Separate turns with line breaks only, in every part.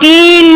3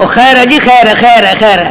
ਉਹ ਖੈਰ ਹੈ ਜੀ, ਖੈਰ ਹੈ, ਖੈਰ ਹੈ, ਖੈਰ ਹੈ।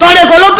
ਤੁਹਾਡੇ ਕੋਲ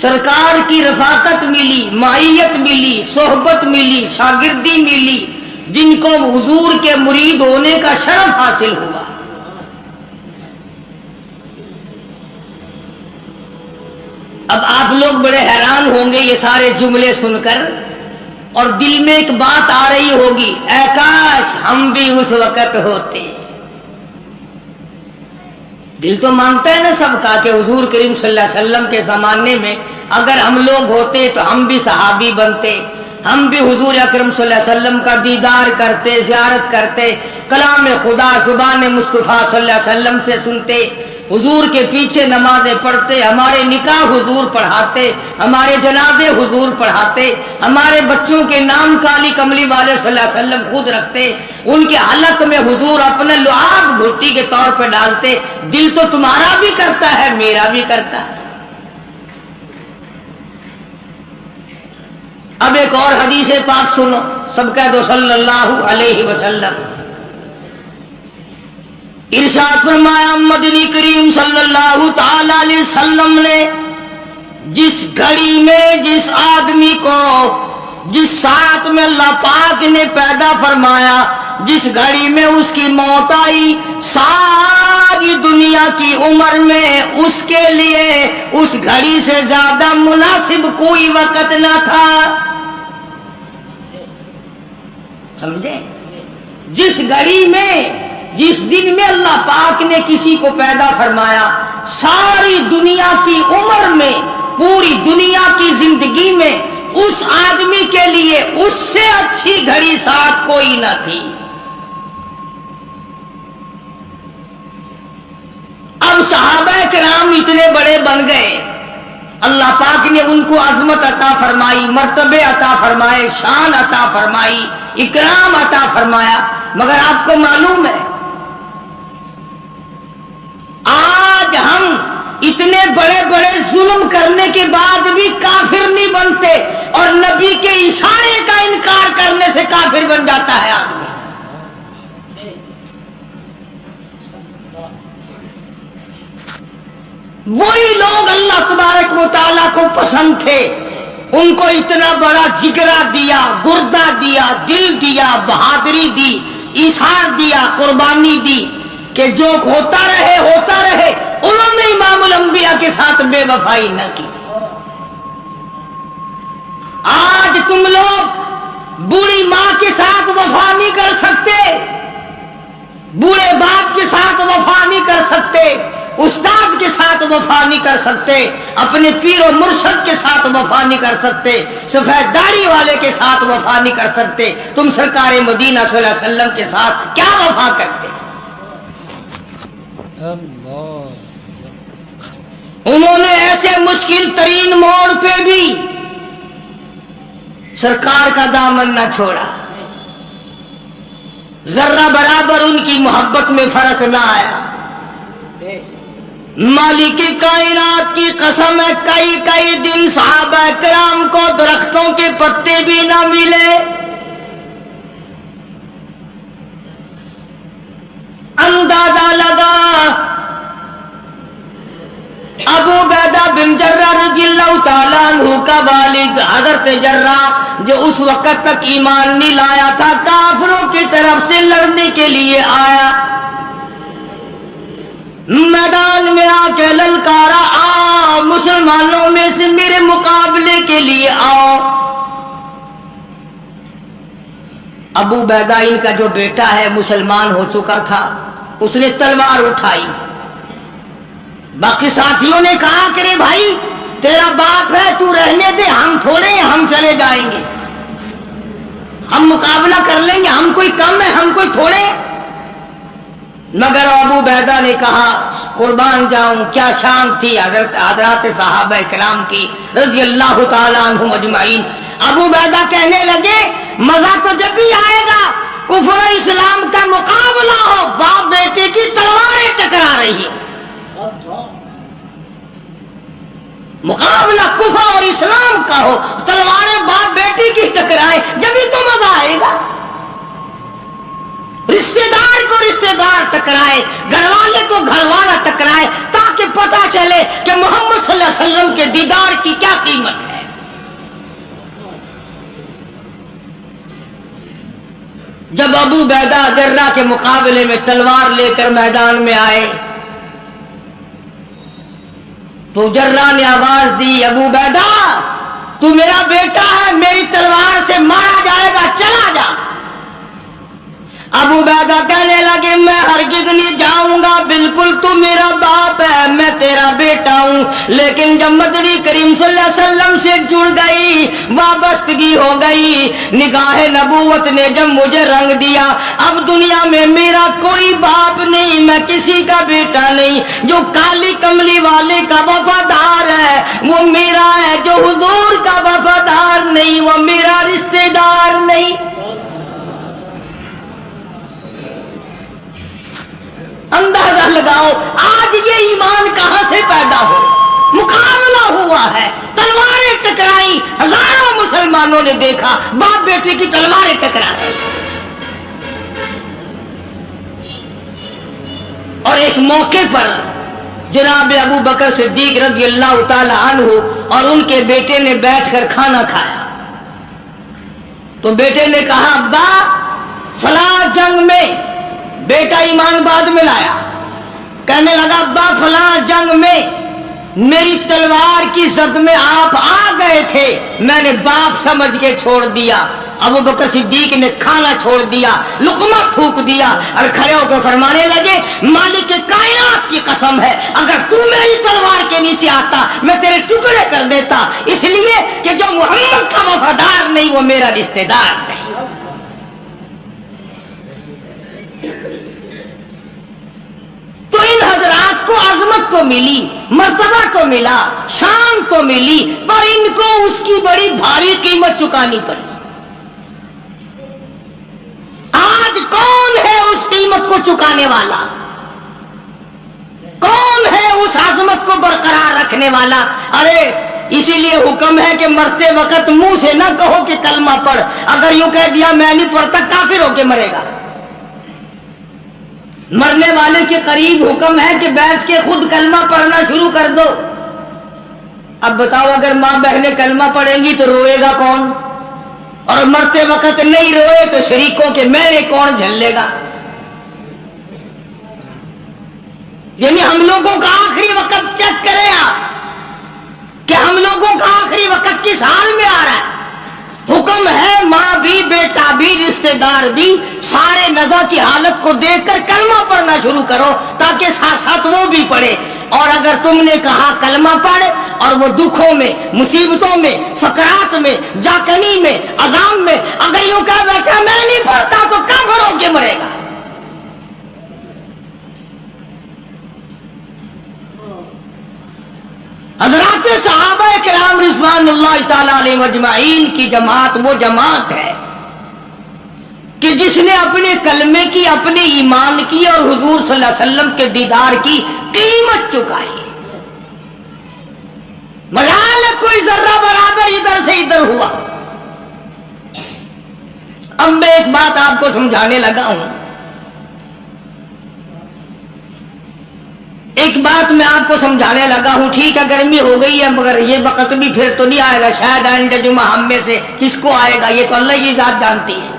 سرکار کی رفاقت ملی، معیت ملی، صحبت ملی، شاگردی ملی، جن کو حضور کے مرید ہونے کا شرف حاصل ہوا۔ اب آپ لوگ بڑے حیران ہوں گے یہ سارے جملے سن کر، اور دل میں ایک بات آ رہی ہوگی، اے کاش ہم بھی اس وقت ہوتے۔ دل تو مانتا ہے نا سب کا کہ حضور کریم صلی اللہ علیہ وسلم کے زمانے میں اگر ہم لوگ ہوتے تو ہم بھی صحابی بنتے، ہم بھی حضور اکرم صلی اللہ علیہ وسلم کا دیدار کرتے، زیارت کرتے، کلام خدا زبان مصطفیٰ صلی اللہ علیہ وسلم سے سنتے، حضور کے پیچھے نمازیں پڑھتے، ہمارے نکاح حضور پڑھاتے، ہمارے جنازے حضور پڑھاتے، ہمارے بچوں کے نام کالی کملی والے صلی اللہ علیہ وسلم خود رکھتے، ان کے حلق میں حضور اپنا لعاب گھٹی کے طور پہ ڈالتے۔ دل تو تمہارا بھی کرتا ہے، میرا بھی کرتا ہے۔ اب ایک اور حدیث پاک سنو، سب کہہ دو صلی اللہ علیہ وسلم۔ ارشاد فرمایا مدنی کریم صلی اللہ تعالی علیہ وسلم نے، جس گھڑی میں جس آدمی کو جس ساتھ میں اللہ پاک نے پیدا فرمایا، جس گھڑی میں اس کی موت آئی، ساری دنیا کی عمر میں اس کے لیے اس گھڑی سے زیادہ مناسب کوئی وقت نہ تھا۔ سمجھے؟ جس گھڑی میں جس دن میں اللہ پاک نے کسی کو پیدا فرمایا، ساری دنیا کی عمر میں، پوری دنیا کی زندگی میں اس آدمی کے لیے اس سے اچھی گھڑی ساتھ کوئی نہ تھی۔ اب صحابہ کرام اتنے بڑے بن گئے، اللہ پاک نے ان کو عظمت عطا فرمائی، مرتبے عطا فرمائے، شان عطا فرمائی، اکرام عطا فرمایا، مگر آپ کو معلوم ہے آج ہم اتنے بڑے بڑے ظلم کرنے کے بعد بھی کافر نہیں بنتے، اور نبی کے اشارے کا انکار کرنے سے کافر بن جاتا ہے آدمی۔ وہی لوگ اللہ تبارک و تعالیٰ کو پسند تھے، ان کو اتنا بڑا جگرا دیا، گردہ دیا، دل دیا، بہادری دی، ایثار دیا، قربانی دی کہ جو ہوتا رہے، انہوں نے امام الانبیاء کے ساتھ بے وفائی نہ کی۔ آج تم لوگ بوڑھی ماں کے ساتھ وفا نہیں کر سکتے، بوڑھے باپ کے ساتھ وفا نہیں کر سکتے، استاد کے ساتھ وفا نہیں کر سکتے، اپنے پیر و مرشد کے ساتھ وفا نہیں کر سکتے، سفید داڑھی والے کے ساتھ وفا نہیں کر سکتے، تم سرکار مدینہ صلی اللہ علیہ وسلم کے ساتھ کیا وفا کرتے؟ انہوں نے ایسے مشکل ترین موڑ پہ بھی سرکار کا دامن نہ چھوڑا، ذرہ برابر ان کی محبت میں فرق نہ آیا۔ مالک کائنات کی قسم ہے، کئی دن صحابہ کرام کو درختوں کے پتے بھی نہ ملے، اندازہ لگا ابو عبیدہ بن جراح رضی اللہ تعالیٰ عنہ کا والد حضرت جراح، جو اس وقت تک ایمان نہیں لایا تھا، کافروں کی طرف سے لڑنے کے لیے آیا، میدان میں آ کے للکارا، آؤ مسلمانوں میں سے میرے مقابلے کے لیے آؤ۔ ابو عبیدہ ان کا جو بیٹا ہے مسلمان ہو چکا تھا، اس نے تلوار اٹھائی، باقی ساتھیوں نے کہا کہ رے بھائی تیرا باپ ہے، تو رہنے دے، ہم تھوڑے ہیں، ہم چلے جائیں گے، ہم مقابلہ کر لیں گے، ہم کوئی کم ہے، ہم کوئی تھوڑے ہیں۔ مگر ابو عبیدہ نے کہا قربان جاؤں، کیا شان تھی حضرات صحابہ کرام کی رضی اللہ تعالیٰ عنہم اجمعین۔ ابو عبیدہ کہنے لگے مزہ تو جب بھی آئے گا کفر و اسلام کا مقابلہ ہو، باپ بیٹے کی تلواریں ٹکرا رہی ہیں، مقابلہ کفر اور اسلام کا ہو، تلواریں باپ بیٹی کی ٹکرائے، جبھی تو مزہ آئے گا۔ رشتے دار کو رشتے دار ٹکرائے، گھر والے کو گھر والا ٹکرائے، تاکہ پتہ چلے کہ محمد صلی اللہ علیہ وسلم کے دیدار کی کیا قیمت ہے؟ جب ابو عبیدہ جرہ کے مقابلے میں تلوار لے کر میدان میں آئے تو جرہ نے آواز دی، ابو عبیدہ تو میرا بیٹا ہے، میری تلوار سے مارا جائے گا، چلا جا۔ ابو عبیدہ کہنے لگے میں ہرگز نہیں جاؤں گا، بالکل تو میرا باپ ہے، میں تیرا بیٹا ہوں، لیکن جب مدنی کریم صلی اللہ علیہ وسلم سے جڑ گئی، وابستگی ہو گئی، نگاہ نبوت نے جب مجھے رنگ دیا، اب دنیا میں میرا کوئی باپ نہیں، میں کسی کا بیٹا نہیں، جو کالی کملی والے کا وفادار ہے وہ میرا ہے، جو حضور کا وفادار نہیں وہ میرا رشتہ دار نہیں۔ اندازہ لگاؤ آج یہ ایمان کہاں سے پیدا ہو؟ مقابلہ ہوا ہے، تلواریں ٹکرائی، ہزاروں مسلمانوں نے دیکھا باپ بیٹے کی تلواریں ٹکرا رہی، اور ایک موقع پر جناب ابو بکر صدیق رضی اللہ تعالی عنہ اور ان کے بیٹے نے بیٹھ کر کھانا کھایا تو بیٹے نے کہا ابا فلاں جنگ میں، بیٹا ایمان بعد میں لایا، کہنے لگا ابا فلاں جنگ میں میری تلوار کی زد میں آپ آ گئے تھے، میں نے باپ سمجھ کے چھوڑ دیا۔ ابو بکر صدیق نے کھانا چھوڑ دیا، لقمہ پھونک دیا اور کھڑے ہو کے فرمانے لگے مالک کائنات کی قسم ہے اگر تو میری تلوار کے نیچے آتا میں تیرے ٹکڑے کر دیتا، اس لیے کہ جو محمد کا وفادار نہیں وہ میرا رشتہ دار نہیں۔ تو ان حضرات کو عظمت تو ملی، مرتبہ تو ملا، شان تو ملی، پر ان کو اس کی بڑی بھاری قیمت چکانی پڑی۔ آج کون ہے اس قیمت کو چکانے والا؟ کون ہے اس عظمت کو برقرار رکھنے والا؟ ارے اسی لیے حکم ہے کہ مرتے وقت منہ سے نہ کہو کہ کلمہ پڑھ، اگر یوں کہہ دیا میں نہیں پڑھتا کافر ہو کے مرے گا۔ مرنے والے کے قریب حکم ہے کہ بیٹھ کے خود کلمہ پڑھنا شروع کر دو۔ اب بتاؤ اگر ماں بہنیں کلمہ پڑھیں گی تو روئے گا کون؟ اور مرتے وقت نہیں روئے تو شریکوں کے میلے کون جھلے گا؟ یعنی ہم لوگوں کا آخری وقت چیک کریں آپ کہ ہم لوگوں کا آخری وقت کس حال میں آ رہا ہے۔ حکم ہے ماں بھی، بیٹا بھی، رشتہ دار بھی، سارے نزا کی حالت کو دیکھ کر کلمہ پڑھنا شروع کرو تاکہ ساتھ ساتھ وہ بھی پڑھے۔ اور اگر تم نے کہا کلمہ پڑھ اور وہ دکھوں میں، مصیبتوں میں، سکرات میں، جاکنی میں، عذاب میں اگر یوں کہہ بیٹھا میں نہیں پڑھتا تو کافر ہو کے مرے گا۔ حضرات صحابہ کرام رضوان اللہ تعالی علیہم اجمعین کی جماعت وہ جماعت ہے کہ جس نے اپنے کلمے کی، اپنے ایمان کی اور حضور صلی اللہ علیہ وسلم کے دیدار کی قیمت چکائی۔ مجال کوئی ذرہ برابر ادھر سے ادھر ہوا۔ اب میں ایک بات آپ کو سمجھانے لگا ہوں، ایک بات میں آپ کو سمجھانے لگا ہوں، ٹھیک ہے گرمی ہو گئی ہے مگر یہ وقت بھی پھر تو نہیں آئے گا، شاید آئندہ جمعہ ہم میں سے کس کو آئے گا یہ تو اللہ کی ذات جانتی ہے۔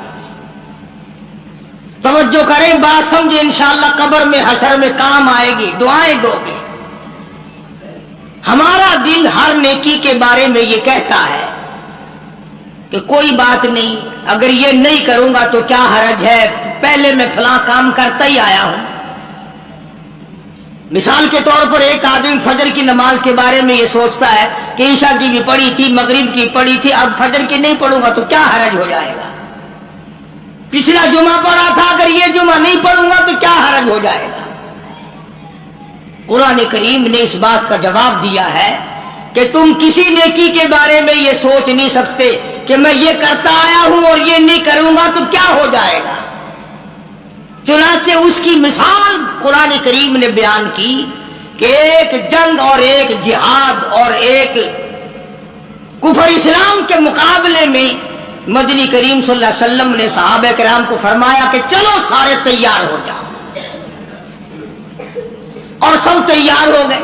توجہ کریں، بات سمجھے، انشاءاللہ قبر میں حشر میں کام آئے گی، دعائیں دو گے۔ ہمارا دل ہر نیکی کے بارے میں یہ کہتا ہے کہ کوئی بات نہیں، اگر یہ نہیں کروں گا تو کیا حرج ہے، پہلے میں فلاں کام کرتا ہی آیا ہوں۔ مثال کے طور پر ایک آدمی فجر کی نماز کے بارے میں یہ سوچتا ہے کہ عشاء کی بھی پڑھی تھی، مغرب کی پڑھی تھی، اب فجر کی نہیں پڑھوں گا تو کیا حرج ہو جائے گا، پچھلا جمعہ پڑھا تھا اگر یہ جمعہ نہیں پڑھوں گا تو کیا حرج ہو جائے گا۔ قرآن کریم نے اس بات کا جواب دیا ہے کہ تم کسی نیکی کے بارے میں یہ سوچ نہیں سکتے کہ میں یہ کرتا آیا ہوں اور یہ نہیں کروں گا تو کیا ہو جائے گا۔ چنانچہ اس کی مثال قرآن کریم نے بیان کی کہ ایک جنگ اور ایک جہاد اور ایک کفر اسلام کے مقابلے میں مدنی کریم صلی اللہ علیہ وسلم نے صحابہ کرام کو فرمایا کہ چلو سارے تیار ہو جاؤ، اور سب تیار ہو گئے۔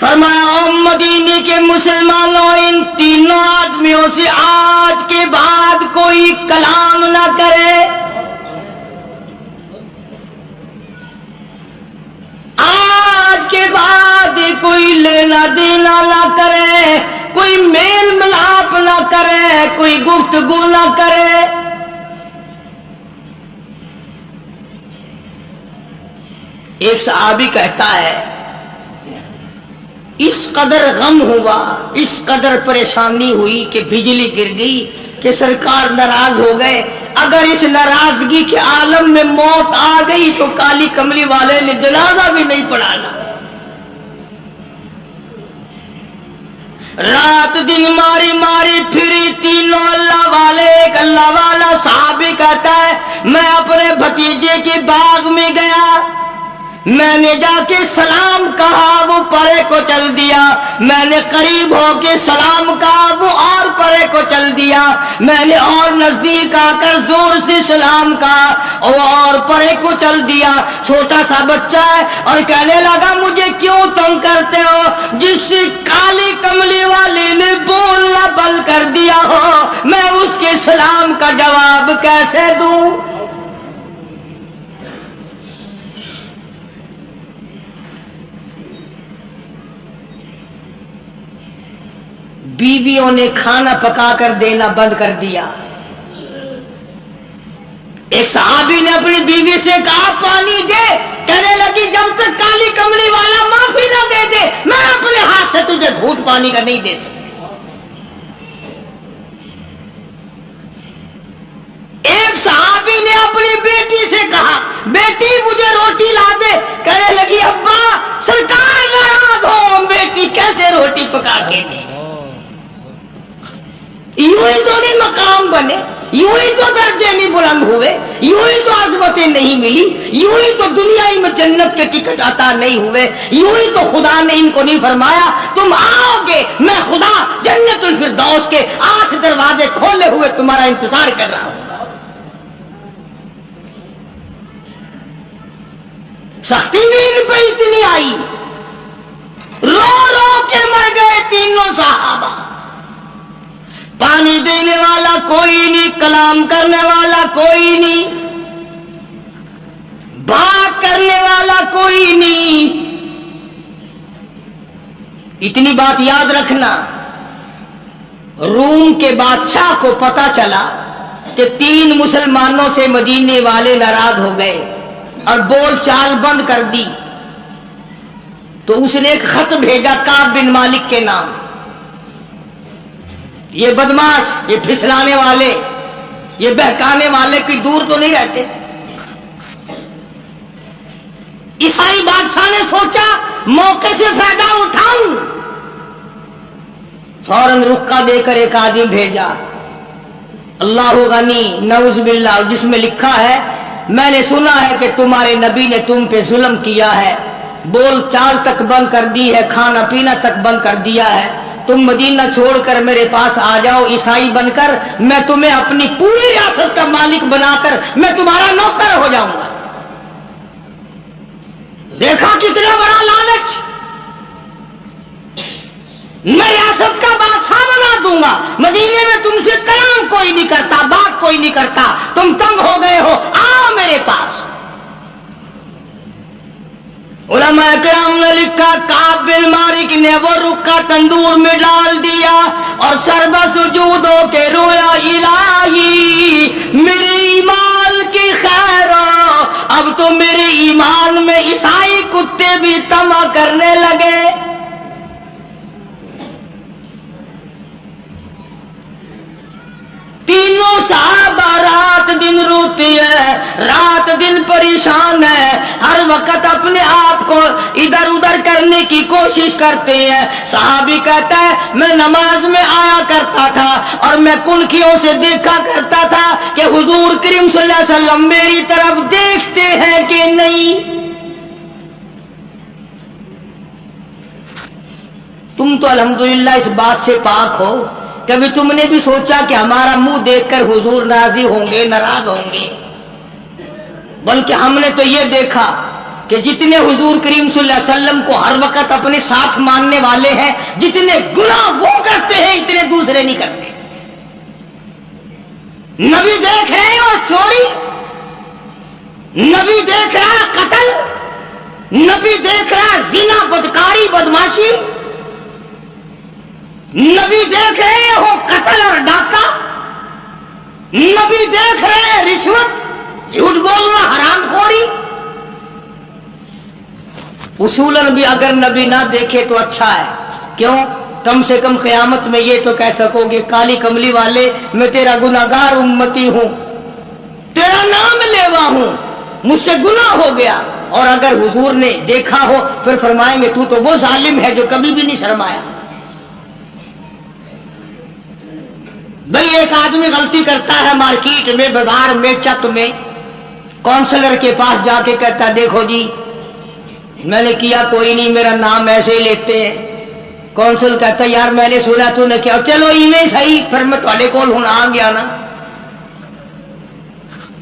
فرمایا او مدینے کے مسلمانوں، ان تینوں آدمیوں سے آج کے بعد کوئی کلام نہ کرے، آج کے بعد کوئی لینا دینا نہ کرے، کوئی میل ملاپ نہ کرے، کوئی گفتگو نہ کرے۔ ایک صحابی کہتا ہے اس قدر غم ہوا، اس قدر پریشانی ہوئی کہ بجلی گر گئی کہ سرکار ناراض ہو گئے، اگر اس ناراضگی کے عالم میں موت آ گئی تو کالی کملی والے نے جنازہ بھی نہیں پڑھانا۔ رات دن ماری ماری پھری تینوں اللہ والے، ایک اللہ والا صحابی کہتا ہے میں اپنے بھتیجے کے باغ میں گیا، میں نے جا کے سلام کہا، وہ پرے کو چل دیا، میں نے قریب ہو کے سلام کہا، وہ اور پرے کو چل دیا، میں نے اور نزدیک آ کر زور سے سلام کہا، وہ اور پرے کو چل دیا۔ چھوٹا سا بچہ ہے اور کہنے لگا مجھے کیوں تنگ کرتے ہو، جس سے کالی کملی والی نے بولنا بند کر دیا ہو، میں اس کے سلام کا جواب کیسے دوں؟ بیویوں نے کھانا پکا کر دینا بند کر دیا۔ ایک صحابی نے اپنی بیوی سے کہا پانی دے، کہنے لگی جب تک کالی کملی والا معافی نہ دے دے میں اپنے ہاتھ سے تجھے گھونٹ پانی کا نہیں دے سکتی۔ ایک صحابی نے اپنی بیٹی سے کہا بیٹی مجھے روٹی لا دے، کہنے لگی ابا سرکار ناراض ہو، بیٹی کیسے روٹی پکا کے دے؟ یوں ہی تو نہیں مقام بنے، یوں ہی تو درجے نہیں بلند ہوئے، یوں ہی تو عظمتیں نہیں ملی، یوں ہی تو دنیا ہی میں جنت کے ٹکٹ عطا نہیں ہوئے، یوں ہی تو خدا نے ان کو نہیں فرمایا تم آؤ گے، میں خدا جنت الفردوس کے 8 دروازے کھولے ہوئے تمہارا انتظار کر رہا ہوں۔ سختی بھی ان پہ اتنی آئی، رو رو کے مر گئے تینوں صحابہ۔ پانی دینے والا کوئی نہیں، کلام کرنے والا کوئی نہیں، بات کرنے والا کوئی نہیں۔ اتنی بات یاد رکھنا، روم کے بادشاہ کو پتا چلا کہ 3 مسلمانوں سے مدینے والے ناراض ہو گئے اور بول چال بند کر دی، تو اس نے ایک خط بھیجا کعب بن مالک کے نام، یہ بدماش، یہ پھسلانے والے، یہ بہکانے والے کوئی دور تو نہیں رہتے۔ عیسائی بادشاہ نے سوچا موقع سے فائدہ اٹھاؤں، فوراً رکا دے کر ایک آدمی بھیجا، اللہ غنی نعوذ باللہ، جس میں لکھا ہے میں نے سنا ہے کہ تمہارے نبی نے تم پہ ظلم کیا ہے، بول چال تک بند کر دی ہے، کھانا پینا تک بند کر دیا ہے، تم مدینہ چھوڑ کر میرے پاس آ جاؤ عیسائی بن کر، میں تمہیں اپنی پوری ریاست کا مالک بنا کر میں تمہارا نوکر ہو جاؤں گا۔ دیکھا کتنا بڑا لالچ، میں ریاست کا بادشاہ بنا دوں گا، مدینے میں تم سے کلام کوئی نہیں کرتا، بات کوئی نہیں کرتا، تم تنگ ہو گئے ہو، آؤ میرے پاس۔ علماء کرام نے لکھا کعب بن مالک نے وہ رکا تندور میں ڈال دیا اور سربا سجود ہو کے رویا الہی میرے ایمان کی خیر ہو، اب تو میرے ایمان میں عیسائی کتے بھی طمع کرنے لگے۔ تینوں صحابہ رات دن روتی ہے، رات دن پریشان ہے، ہر وقت اپنے آپ کو ادھر ادھر کرنے کی کوشش کرتے ہیں۔ صحابی کہتا ہے میں نماز میں آیا کرتا تھا اور میں کنکھیوں سے دیکھا کرتا تھا کہ حضور کریم صلی اللہ علیہ وسلم میری طرف دیکھتے ہیں کہ نہیں۔ تم تو الحمدللہ اس بات سے پاک ہو، کبھی تم نے بھی سوچا کہ ہمارا منہ دیکھ کر حضور راضی ہوں گے، ناراض ہوں گے؟ بلکہ ہم نے تو یہ دیکھا کہ جتنے حضور کریم صلی اللہ علیہ وسلم کو ہر وقت اپنے ساتھ ماننے والے ہیں، جتنے گناہ وہ کرتے ہیں اتنے دوسرے نہیں کرتے۔ نبی دیکھ رہے ہیں اور چوری، نبی دیکھ رہا ہے قتل، نبی دیکھ رہا ہے زنا، بدکاری، بدماشی، نبی دیکھ رہے ہو قتل اور ڈاکہ، نبی دیکھ رہے ہیں رشوت، جھوٹ بولنا، حرام خوری۔ اصولاً بھی اگر نبی نہ دیکھے تو اچھا ہے، کیوں؟ کم سے کم قیامت میں یہ تو کہہ سکو گے کالی کملی والے میں تیرا گناہگار امتی ہوں، تیرا نام لیوا ہوں، مجھ سے گناہ ہو گیا۔ اور اگر حضور نے دیکھا ہو پھر فرمائیں گے تو وہ ظالم ہے جو کبھی بھی نہیں شرمایا۔ بھئی ایک آدمی غلطی کرتا ہے مارکیٹ میں، بازار میں، چت میں، کونسلر کے پاس جا کے کہتا دیکھو جی میں نے کیا کوئی نہیں، میرا نام ایسے ہی لیتے ہیں۔ کونسل کہتا یار میں نے سنا تو نے کیا، چلو ایویں صحیح، پھر میں تھوڑے کول ہوں آ گیا نا۔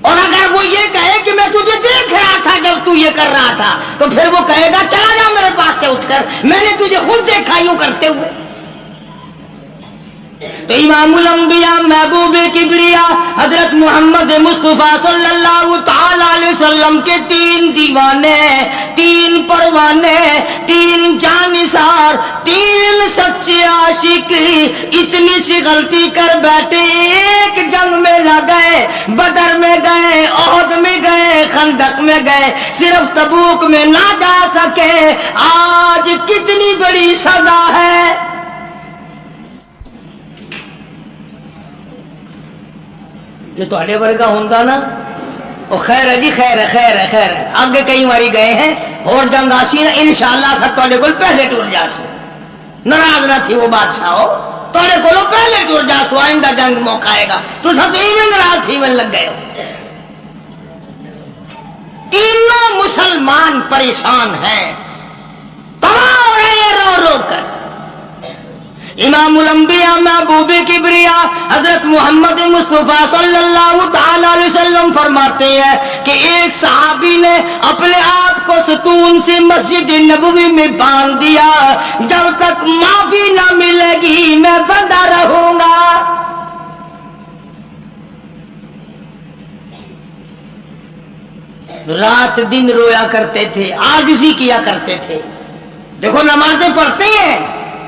اور اگر وہ یہ کہے کہ میں تجھے دیکھ رہا تھا جب تو یہ کر رہا تھا، تو پھر وہ کہے گا چلا جا میرے پاس سے اٹھ کر، میں نے تجھے خود دیکھا یوں کرتے ہوئے۔ تو امام الانبیاء محبوب کبریا حضرت محمد مصطفیٰ صلی اللہ تعالی علیہ وسلم کے تین دیوانے، تین پروانے، تین جانثار، تین سچے عاشق اتنی سی غلطی کر بیٹھے، ایک جنگ میں نہ گئے، بدر میں گئے، احد میں گئے، خندق میں گئے، صرف تبوک میں نہ جا سکے۔ آج کتنی بڑی سزا ہے۔ جو تھوڑے ورگا ہوتا نا وہ خیر ہے جی، خیر ہے، خیر ہے، خیر ہے، آگے کئی باری گئے ہیں اور جنگ آسی نا انشاءاللہ سب تھوڑے کو پہلے ٹور جاسو، ناراض نہ تھی وہ بادشاہ ہو، تھوڑے کو پہلے ٹور جاسو، آئندہ جنگ موقع آئے گا تو سب تو میں ناراض تھی میں لگ گئے ہو۔ تینوں مسلمان پریشان ہیں، تباہ ہو رہے ہیں رو رو کر۔ امام الانبیاء محبوب کبریا حضرت محمد مصطفیٰ صلی اللہ تعالی علیہ وسلم فرماتے ہیں کہ ایک صحابی نے اپنے آپ کو ستون سے مسجد نبوی میں باندھ دیا، جب تک معافی نہ ملے گی میں بندہ رہوں گا۔ رات دن رویا کرتے تھے، عاجزی کیا کرتے تھے۔ دیکھو نمازیں پڑھتے ہیں،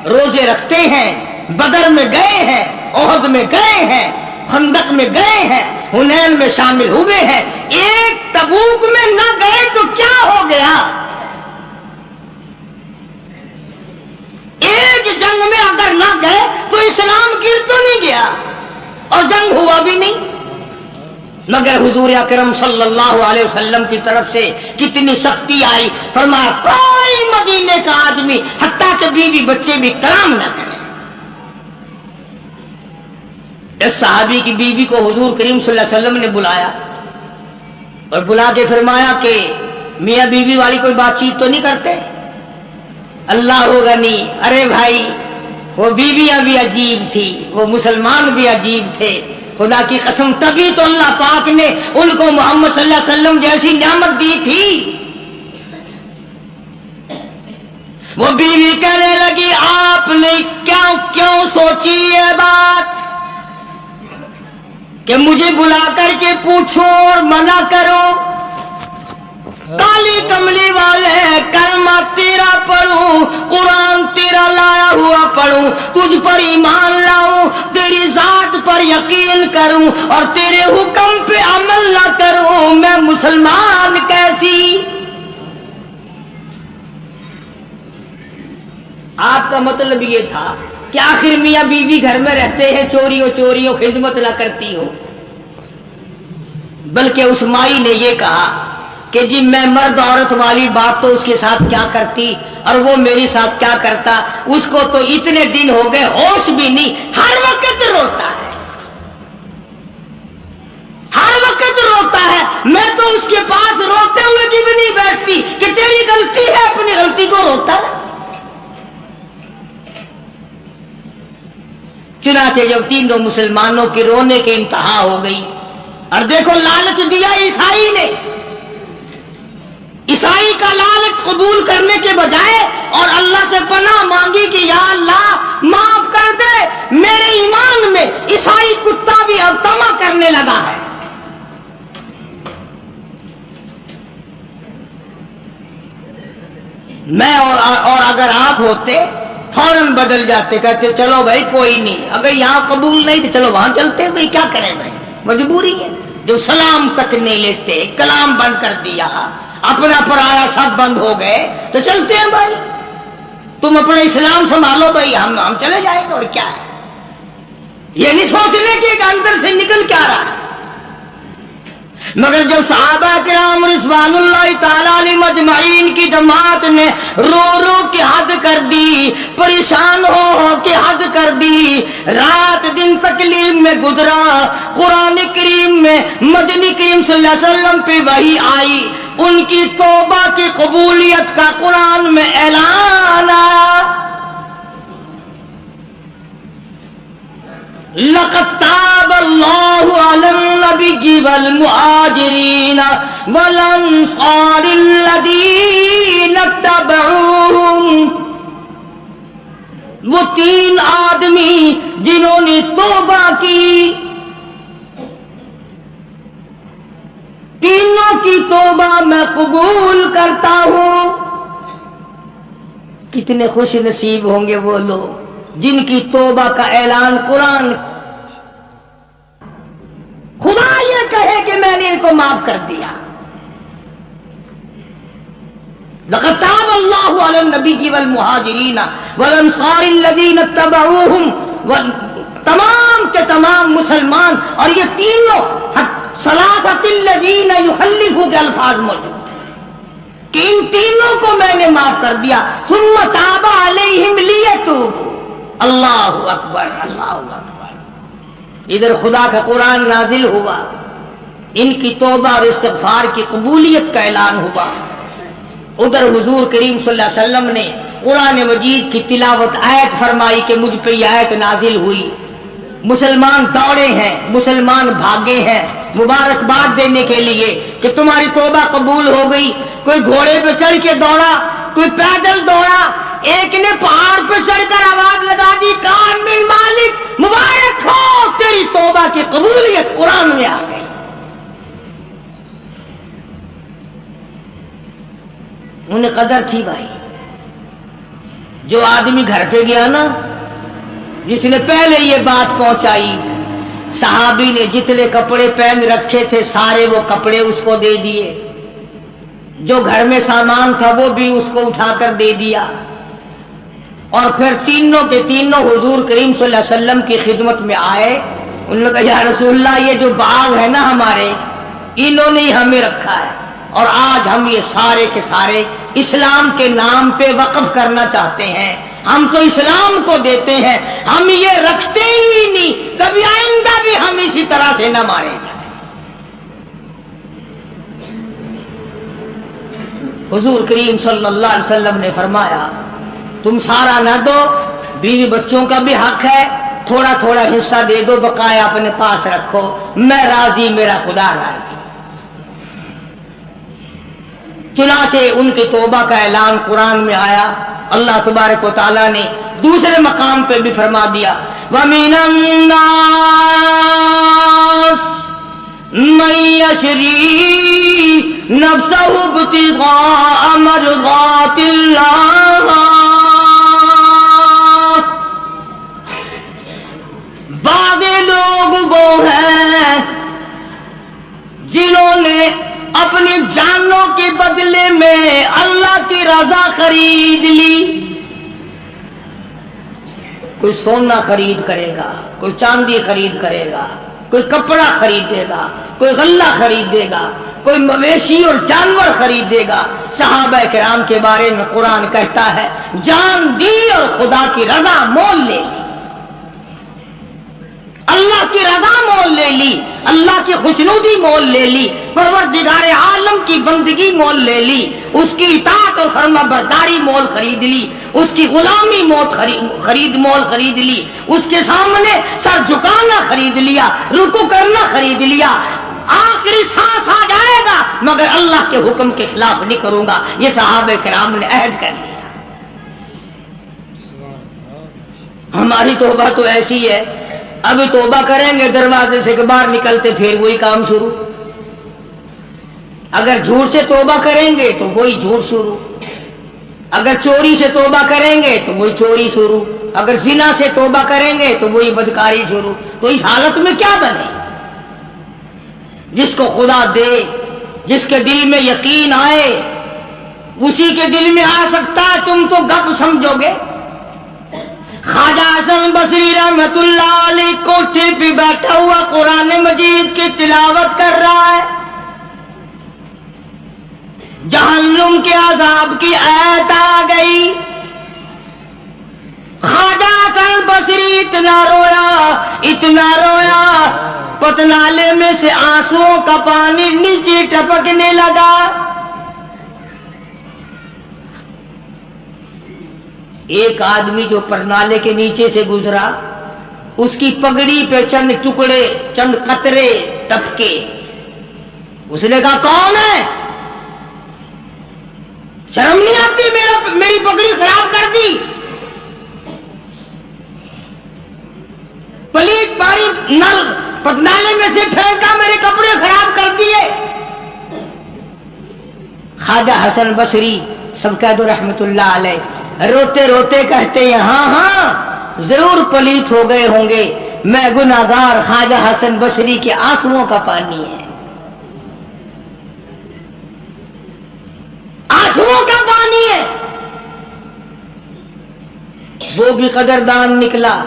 روزے رکھتے ہیں، بدر میں گئے ہیں، احد میں گئے ہیں، خندق میں گئے ہیں، حنین میں شامل ہوئے ہیں، ایک تبوک میں نہ گئے تو کیا ہو گیا؟ ایک جنگ میں اگر نہ گئے تو اسلام گر تو نہیں گیا اور جنگ ہوا بھی نہیں۔ مگر حضور اکرم صلی اللہ علیہ وسلم کی طرف سے کتنی سختی آئی، فرمایا کوئی مدینے کا آدمی حتیٰ کہ بیوی بچے بھی کلام نہ کرے۔ ایک صحابی کی بیوی کو حضور کریم صلی اللہ علیہ وسلم نے بلایا اور بلا کے فرمایا کہ میاں بیوی والی کوئی بات چیت تو نہیں کرتے؟ اللہ ہوگا نہیں۔ ارے بھائی وہ بیویاں بھی عجیب تھی، وہ مسلمان بھی عجیب تھے، خدا کی قسم تبھی تو اللہ پاک نے ان کو محمد صلی اللہ علیہ وسلم جیسی نعمت دی تھی۔ وہ بیوی کہنے لگی آپ نے کیوں سوچی یہ بات کہ مجھے بلا کر کے پوچھو اور منع کرو؟ کالی کملی والے کلمہ تیرا پڑھوں، قرآن تیرا لایا ہوا پڑھوں، تجھ پر ایمان لاؤں، تیری ذات پر یقین کروں اور تیرے حکم پہ عمل نہ کروں، میں مسلمان کیسی؟ آپ کا مطلب یہ تھا کہ آخر میاں بیوی گھر میں رہتے ہیں، چوریوں خدمت نہ کرتی ہو؟ بلکہ اس مائی نے یہ کہا کہ جی میں مرد عورت والی بات تو اس کے ساتھ کیا کرتی اور وہ میری ساتھ کیا کرتا، اس کو تو اتنے دن ہو گئے ہوش بھی نہیں، ہر وقت روتا ہے، ہر وقت روتا ہے، میں تو اس کے پاس روتے ہوئے کی بھی نہیں بیٹھتی کہ تیری غلطی ہے، اپنی غلطی کو روتا ہے۔ چنانچہ جب تینوں مسلمانوں کے رونے کی انتہا ہو گئی اور دیکھو لالچ دیا عیسائی نے، عیسائی کا لالچ قبول کرنے کے بجائے اور اللہ سے پناہ مانگی کہ یا اللہ معاف کر دے، میرے ایمان میں عیسائی کتا بھی اب طمع کرنے لگا ہے۔ میں اور اگر آپ ہوتے فوراً بدل جاتے، کہتے چلو بھائی کوئی نہیں، اگر یہاں قبول نہیں تو چلو وہاں چلتے، بھائی کیا کریں بھائی، مجبوری ہے۔ جو سلام تک نہیں لیتے، کلام بند کر دیا، اپنا پرایا سب بند ہو گئے، تو چلتے ہیں بھائی، تم اپنا اسلام سنبھالو بھائی، ہم چلے جائیں گے، اور کیا ہے۔ یہ نہیں سوچنے کہ ایک اندر سے نکل کیا رہا ہے۔ مگر جب صحابہ کرام رضوان اللہ تعالی علیہم اجمعین کی جماعت نے رو رو کے حد کر دی، پریشان ہو کے حد کر دی، رات دن تکلیف میں گزرا، قرآن کریم میں مدنی کریم صلی اللہ علیہ وسلم پہ وحی آئی، ان کی توبہ کی قبولیت کا قرآن میں اعلان آیا۔ لقد تاب اللہ علی النبی والمہاجرین والانصار الذین اتبعوہم، وہ تین آدمی جنہوں نے توبہ کی، تینوں کی توبہ میں قبول کرتا ہوں۔ کتنے خوش نصیب ہوں گے وہ لوگ جن کی توبہ کا اعلان قرآن، خدا یہ کہے کہ میں نے ان کو معاف کر دیا۔ لقد تاب اللہ علی النبی والمہاجرین والانصار الذین اتبعوہم، تمام کے تمام مسلمان، اور یہ تینوں ثلاثۃ الذین یخلفوا کے الفاظ موجود ہیں کہ ان تینوں کو میں نے معاف کر دیا۔ ثم تاب علیہم لیتوبوا، اللہ اکبر اللہ اکبر۔ ادھر خدا کا قرآن نازل ہوا، ان کی توبہ اور استغفار کی قبولیت کا اعلان ہوا، ادھر حضور کریم صلی اللہ علیہ وسلم نے قرآن مجید کی تلاوت آیت فرمائی کہ مجھ پہ یہ آیت نازل ہوئی۔ مسلمان دوڑے ہیں، مسلمان بھاگے ہیں مبارکباد دینے کے لیے کہ تمہاری توبہ قبول ہو گئی۔ کوئی گھوڑے پہ چڑھ کے دوڑا، کوئی پیدل دوڑا، ایک نے پہاڑ پہ چڑھ کر آواز لگا دی، کامل مالک مبارک ہو، تیری توبہ کی قبولیت قرآن میں آ گئی۔ انہیں قدر تھی بھائی۔ جو آدمی گھر پہ گیا نا، جس نے پہلے یہ بات پہنچائی، صحابی نے جتنے کپڑے پہن رکھے تھے سارے وہ کپڑے اس کو دے دیے، جو گھر میں سامان تھا وہ بھی اس کو اٹھا کر دے دیا، اور پھر تینوں کے تینوں حضور کریم صلی اللہ علیہ وسلم کی خدمت میں آئے۔ انہوں نے کہا یا رسول اللہ، یہ جو باغ ہے نا ہمارے، انہوں نے ہی ہمیں رکھا ہے، اور آج ہم یہ سارے کے سارے اسلام کے نام پہ وقف کرنا چاہتے ہیں، ہم تو اسلام کو دیتے ہیں، ہم یہ رکھتے ہی نہیں، کبھی آئندہ بھی ہم اسی طرح سے نہ مارے جائیں۔ حضور کریم صلی اللہ علیہ وسلم نے فرمایا تم سارا نہ دو، بیوی بچوں کا بھی حق ہے، تھوڑا تھوڑا حصہ دے دو، بقایا اپنے پاس رکھو، میں راضی، میرا خدا راضی۔ چنانچہ ان کی توبہ کا اعلان قرآن میں آیا۔ اللہ تبارک و تعالیٰ نے دوسرے مقام پہ بھی فرما دیا، وَمِنَ النَّاسِ مَن يَشْرِي نَفْسَهُ ابْتِغَاءَ مَرْضَاتِ اللَّهِ، بعض لوگ وہ ہیں جنہوں نے اپنی جانوں کے بدلے میں اللہ کی رضا خرید لی۔ کوئی سونا خرید کرے گا، کوئی چاندی خرید کرے گا، کوئی کپڑا خریدے گا، کوئی غلہ خریدے گا، کوئی مویشی اور جانور خریدے گا۔ صحابہ کرام کے بارے میں قرآن کہتا ہے جان دی اور خدا کی رضا مول لے لی، اللہ کی رضا مول لے لی، اللہ کی خوشنودی مول لے لی، پروردگار عالم کی بندگی مول لے لی، اس کی اطاعت اور فرما برداری مول خرید لی، اس کی غلامی مول خرید لی، اس کے سامنے سر جھکانا خرید لیا، رکوع کرنا خرید لیا، آخری سانس آ جائے گا مگر اللہ کے حکم کے خلاف نہیں کروں گا. یہ صحابہ کرام نے عہد کر لیا. ہماری توبہ تو ایسی ہے، ابھی توبہ کریں گے دروازے سے باہر نکلتے پھر وہی کام شروع. اگر جھوٹ سے توبہ کریں گے تو وہی جھوٹ شروع، اگر چوری سے توبہ کریں گے تو وہی چوری شروع، اگر زنا سے توبہ کریں گے تو وہی بدکاری شروع. تو اس حالت میں کیا بنے؟ جس کو خدا دے، جس کے دل میں یقین آئے اسی کے دل میں آ سکتا ہے. تم تو گپ سمجھو گے. خواجہ حسن بصری رحمت اللہ علیہ کوٹھے پہ بیٹھا ہوا قرآن مجید کی تلاوت کر رہا ہے. جہنم کے عذاب کی آیت آ گئی. خواجہ حسن بصری اتنا رویا پتنالے میں سے آنسوؤں کا پانی نیچے ٹپکنے لگا. ایک آدمی جو پرنالے کے نیچے سے گزرا اس کی پگڑی پہ چند ٹکڑے چند قطرے ٹپکے. اس نے کہا کون ہے؟ شرم نہیں آتی؟ میری پگڑی خراب کر دی، پلیت پانی نل پتنالے میں سے پھینکا، میرے کپڑے خراب کر دیے. خواجہ حسن بصری سبقت رحمت اللہ علیہ روتے روتے کہتے ہیں ہاں ضرور پلیت ہو گئے ہوں گے، میں گناہگار خواجہ حسن بصری کے آنسوؤں کا پانی ہے. آنسوؤں کا پانی ہے. وہ بھی قدردان نکلا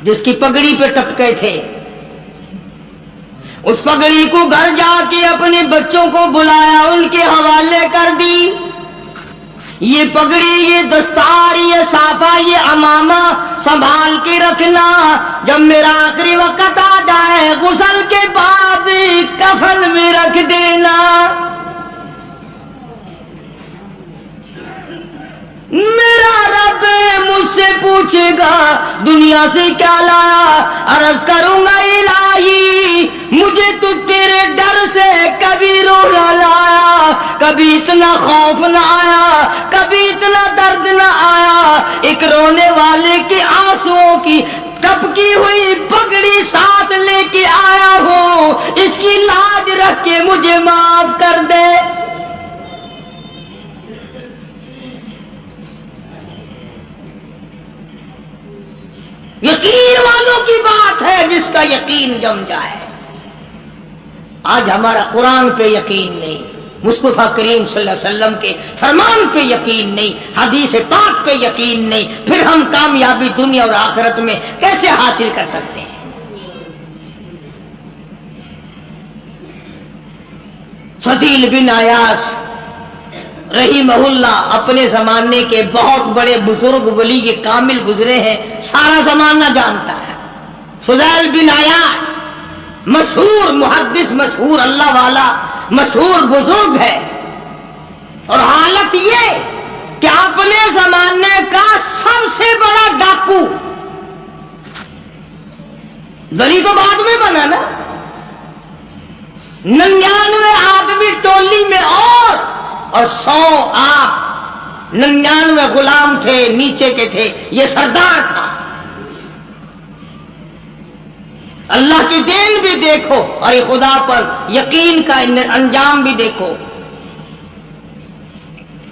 جس کی پگڑی پہ ٹپکے تھے. اس پگڑی کو گھر جا کے اپنے بچوں کو بلایا، ان کے حوالے کر دی. یہ پگڑی، یہ دستار، یہ صافہ، یہ عمامہ سنبھال کے رکھنا. جب میرا آخری وقت آ جائے غسل کے بعد کفن میں رکھ دینا. میرا رب مجھ سے پوچھے گا دنیا سے کیا لایا؟ عرض کروں گا الہی مجھے تو تیرے ڈر سے کبھی رونا لایا، کبھی اتنا خوف نہ آیا، کبھی اتنا درد نہ آیا. ایک رونے والے کے آنسوؤں کی ٹپکی ہوئی پگڑی ساتھ لے کے آیا ہوں، اس کی لاج رکھ کے مجھے معاف کر دے. یقین والوں کی بات ہے جس کا یقین جم جائے. آج ہمارا قرآن پہ یقین نہیں، مصطفیٰ کریم صلی اللہ علیہ وسلم کے فرمان پہ یقین نہیں، حدیث پاک پہ یقین نہیں، پھر ہم کامیابی دنیا اور آخرت میں کیسے حاصل کر سکتے ہیں؟ فضیل بن عیاض رحمہ اللہ اپنے زمانے کے بہت بڑے بزرگ ولی کے کامل گزرے ہیں، سارا زمانہ جانتا ہے. فضیل بن عیاض مشہور محدث، مشہور اللہ والا، مشہور بزرگ ہے. اور حالت یہ کہ اپنے زمانے کا سب سے بڑا ڈاکو، ولی تو بعد میں بنا نا، 99 آدمی ٹولی میں اور 100 آپ 99 غلام تھے نیچے کے تھے، یہ سردار تھا. اللہ کی دین بھی دیکھو اور خدا پر یقین کا انجام بھی دیکھو.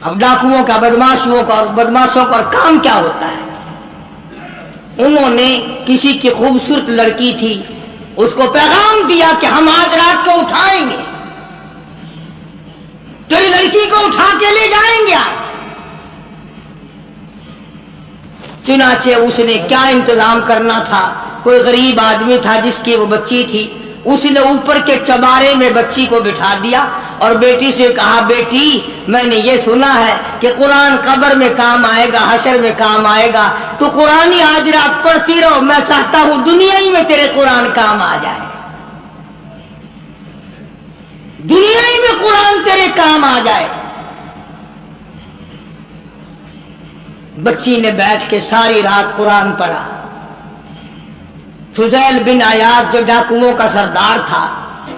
اب ڈاکوؤں کا بدماشوں کا کام کیا ہوتا ہے؟ انہوں نے کسی کی خوبصورت لڑکی تھی، اس کو پیغام دیا کہ ہم آج رات کو اٹھائیں گے، تیری لڑکی کو اٹھا کے لے جائیں گے آج. چنانچہ اس نے کیا انتظام کرنا تھا، کوئی غریب آدمی تھا جس کی وہ بچی تھی، اس نے اوپر کے چبارے میں بچی کو بٹھا دیا اور بیٹی سے کہا بیٹی میں نے یہ سنا ہے کہ قرآن قبر میں کام آئے گا، حشر میں کام آئے گا، تو قرآن ہی آج رات پڑھتی رہو، میں چاہتا ہوں دنیا ہی میں تیرے قرآن کام آ جائے، دنیا ہی میں قرآن تیرے کام آ جائے. بچی نے بیٹھ کے ساری رات قرآن پڑھا. فضیل بن عیاض جو ڈاکوؤں کا سردار تھا،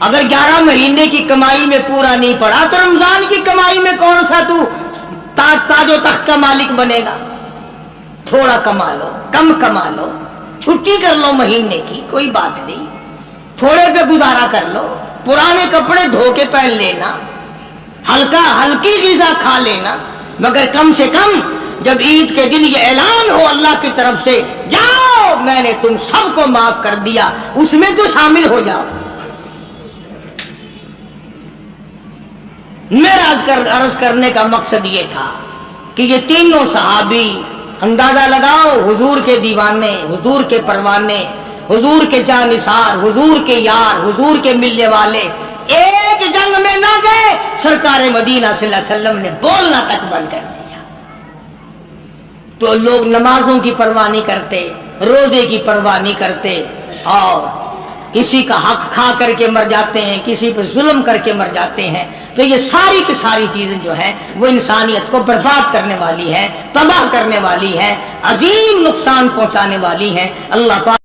اگر 11 مہینے کی کمائی میں پورا نہیں پڑا تو رمضان کی کمائی میں کون سا تو تاج و تخت کا مالک بنے گا؟ تھوڑا کما لو، کم کما لو، چھٹی کر لو مہینے کی، کوئی بات نہیں، تھوڑے پہ گزارا کر لو، پرانے کپڑے دھو کے پہن لینا، ہلکی غذا کھا لینا، مگر کم سے کم جب عید کے دن یہ اعلان ہو اللہ کی طرف سے جاؤ میں نے تم سب کو معاف کر دیا، اس میں تو شامل ہو جاؤ۔ میرا عرض کرنے کا مقصد یہ تھا کہ یہ تینوں صحابی، اندازہ لگاؤ، حضور کے دیوانے، حضور کے پروانے، حضور کے جانثار، حضور کے یار، حضور کے ملنے والے، ایک جنگ میں نہ گئے، سرکار مدینہ صلی اللہ علیہ وسلم نے بولنا تک بند کر دیا۔ تو لوگ نمازوں کی پرواہ نہیں کرتے، روزے کی پرواہ نہیں کرتے، اور کسی کا حق کھا کر کے مر جاتے ہیں، کسی پر ظلم کر کے مر جاتے ہیں۔ تو یہ ساری کی ساری چیزیں جو ہیں وہ انسانیت کو برباد کرنے والی ہیں، تباہ کرنے والی ہیں، عظیم نقصان پہنچانے والی ہیں۔ اللہ پاک